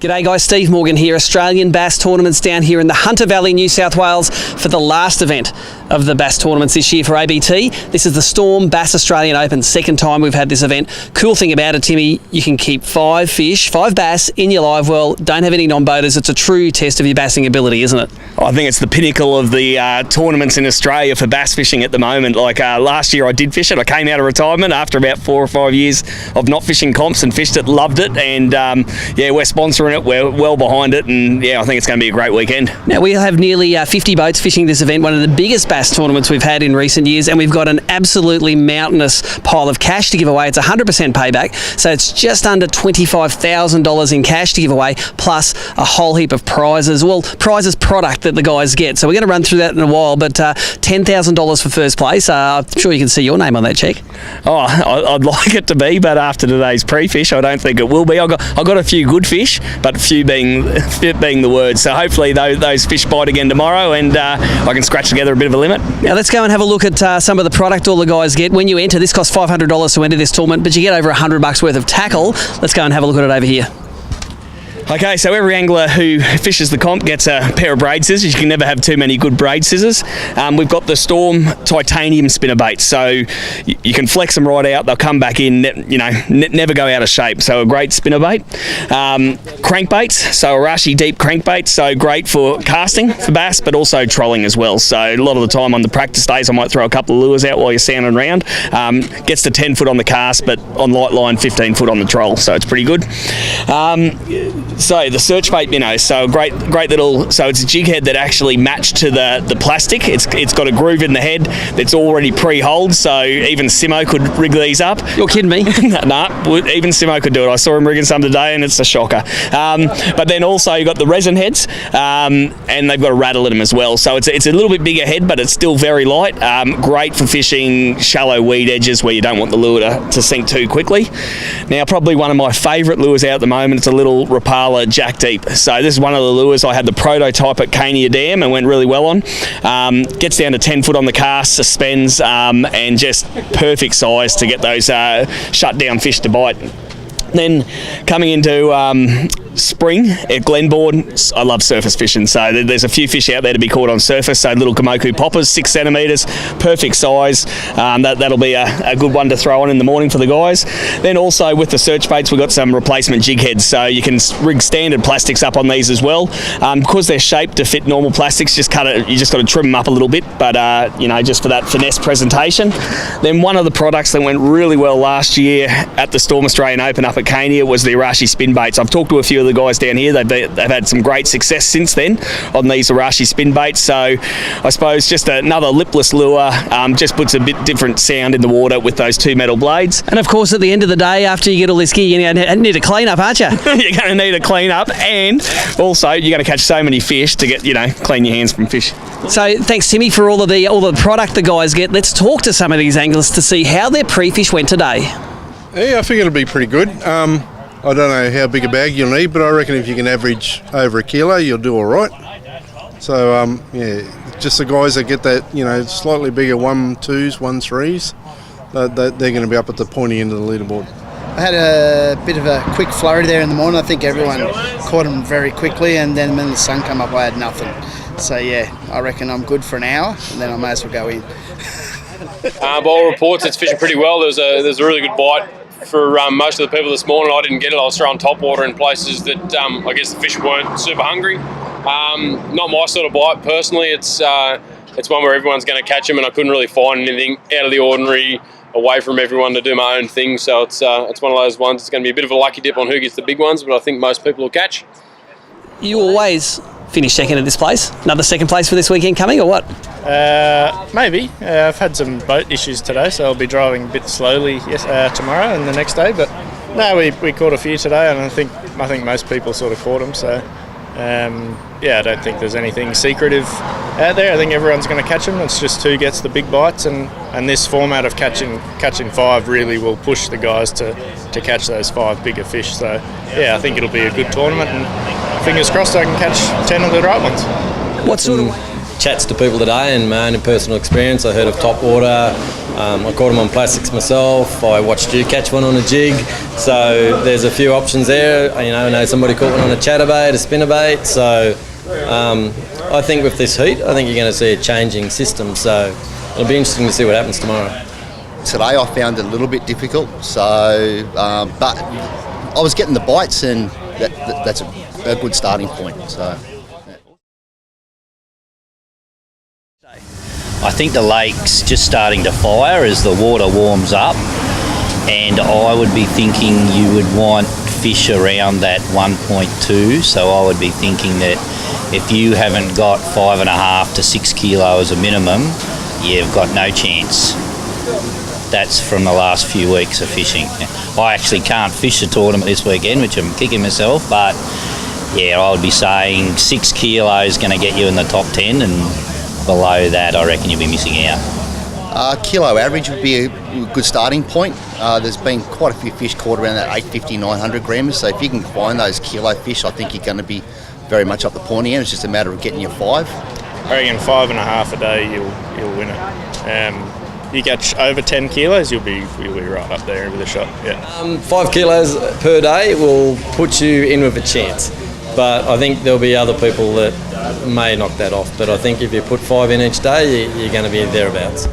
G'day guys, Steve Morgan here. Australian Bass Tournaments down here in the Hunter Valley, New South Wales for the last event of the Bass Tournaments this year for ABT. This is the Storm Bass Australian Open, second time we've had this event. Cool thing about it, Timmy, you can keep 5 bass in your live well, don't have any non-boaters. It's a true test of your bassing ability, isn't it? I think it's the pinnacle of the tournaments in Australia for bass fishing at the moment. Like last year I did fish it. I came out of retirement after about 4 or 5 years of not fishing comps and fished it, loved it, and we're sponsoring it. We're well behind it, and I think it's going to be a great weekend. Now we have nearly 50 boats fishing this event, one of the biggest bass tournaments we've had in recent years, and we've got an absolutely mountainous pile of cash to give away. It's 100% payback, so it's just under $25,000 in cash to give away, plus a whole heap of prizes. Well, prizes product that the guys get. So we're going to run through that in a while, but $10,000 for first place. I'm sure you can see your name on that check. Oh, I'd like it to be, but after today's pre-fish, I don't think it will be. I got a few good fish, but few being the word. So hopefully those fish bite again tomorrow, and I can scratch together a bit of a limit. Now let's go and have a look at some of the product all the guys get. When you enter, this costs $500 to enter this tournament, but you get over $100 worth of tackle. Let's go and have a look at it over here. Okay, so every angler who fishes the comp gets a pair of braid scissors. You can never have too many good braid scissors. We've got the Storm titanium spinner baits, so you can flex them right out. They'll come back in, never go out of shape. So a great spinner bait. Crankbaits, so Arashi deep crankbaits, so great for casting for bass, but also trolling as well. So a lot of the time on the practice days, I might throw a couple of lures out while you're sounding around. Gets to 10 foot on the cast, but on light line, 15 foot on the troll. So it's pretty good. So the search bait minnow, so great little, so it's a jig head that actually matched to the plastic. It's got a groove in the head that's already pre-holed, so even Simo could rig these up. You're kidding me? Nah, even Simo could do it. I saw him rigging some today, and it's a shocker. But then also you've got the resin heads, and they've got a rattle in them as well. So it's a little bit bigger head, but it's still very light. Great for fishing shallow weed edges where you don't want the lure to sink too quickly. Now, probably one of my favourite lures out at the moment, it's a little Rapala Jack Deep. So this is one of the lures. I had the prototype at Glenbawn Dam and went really well on. Gets down to 10 foot on the cast, suspends, and just perfect size to get those shut down fish to bite. Then coming into spring at Glenbawn, I love surface fishing, so there's a few fish out there to be caught on surface. So little Gamoku poppers, 6 centimetres, perfect size. That'll be a good one to throw on in the morning for the guys. Then also with the search baits, we've got some replacement jig heads, so you can rig standard plastics up on these as well. Because they're shaped to fit normal plastics, you just got to trim them up a little bit, but just for that finesse presentation. Then one of the products that went really well last year at the Storm Australian Open up at Cania was the Arashi spin baits. I've talked to a few of the guys down here. They've had some great success since then on these Arashi spin baits. So I suppose just another lipless lure, just puts a bit different sound in the water with those 2 metal blades. And of course, at the end of the day, after you get all this gear, you're going to need a clean up, aren't you? You're going to need a clean up, and also you're going to catch so many fish to get clean your hands from fish. So thanks, Timmy, for all the product the guys get. Let's talk to some of these anglers to see how their pre-fish went today. Yeah, I think it'll be pretty good. I don't know how big a bag you'll need, but I reckon if you can average over a kilo, you'll do all right. So, just the guys that get that, slightly bigger 1-2s, 1-3s, they're going to be up at the pointy end of the leaderboard. I had a bit of a quick flurry there in the morning. I think everyone caught them very quickly, and then when the sun came up, I had nothing. So, I reckon I'm good for an hour, and then I may as well go in. By all reports, it's fishing pretty well. There's a really good bite for most of the people this morning. I didn't get it. I was throwing topwater in places that I guess the fish weren't super hungry. Not my sort of bite personally. It's one where everyone's going to catch them, and I couldn't really find anything out of the ordinary away from everyone to do my own thing. So it's one of those ones. It's going to be a bit of a lucky dip on who gets the big ones, but I think most people will catch. You always finish second at this place. Another second place for this weekend coming, or what? Maybe. I've had some boat issues today, so I'll be driving a bit slowly tomorrow and the next day. But no, we caught a few today, and I think most people sort of caught them. So I don't think there's anything secretive out there. I think everyone's going to catch them. It's just who gets the big bites, and this format of catching 5 really will push the guys to catch those 5 bigger fish. So I think it'll be a good tournament, and fingers crossed I can catch 10 of the right ones. What sort of chats to people today and my own personal experience. I heard of topwater, I caught them on plastics myself. I watched you catch one on a jig. So there's a few options there. You know, I know somebody caught one on a chatterbait, a spinnerbait. So I think with this heat, I think you're going to see a changing system. So it'll be interesting to see what happens tomorrow. Today I found it a little bit difficult. So, but I was getting the bites, and that's a good starting point. So. I think the lake's just starting to fire as the water warms up, and I would be thinking you would want fish around that 1.2, so I would be thinking that if you haven't got 5.5 to 6 kilo as a minimum, you've got no chance. That's from the last few weeks of fishing. I actually can't fish the tournament this weekend, which I'm kicking myself, but yeah, I would be saying 6 kilos is going to get you in the top 10, and below that, I reckon you'll be missing out. Kilo average would be a good starting point. There's been quite a few fish caught around that 850, 900 grammers. So if you can find those kilo fish, I think you're going to be very much up the pointy end. It's just a matter of getting your 5. I reckon 5.5 a day, you'll win it. You get over 10 kilos, you'll be right up there with a shot. Yeah. 5 kilos per day will put you in with a chance. But I think there'll be other people that may knock that off. But I think if you put 5 in each day, you're going to be thereabouts.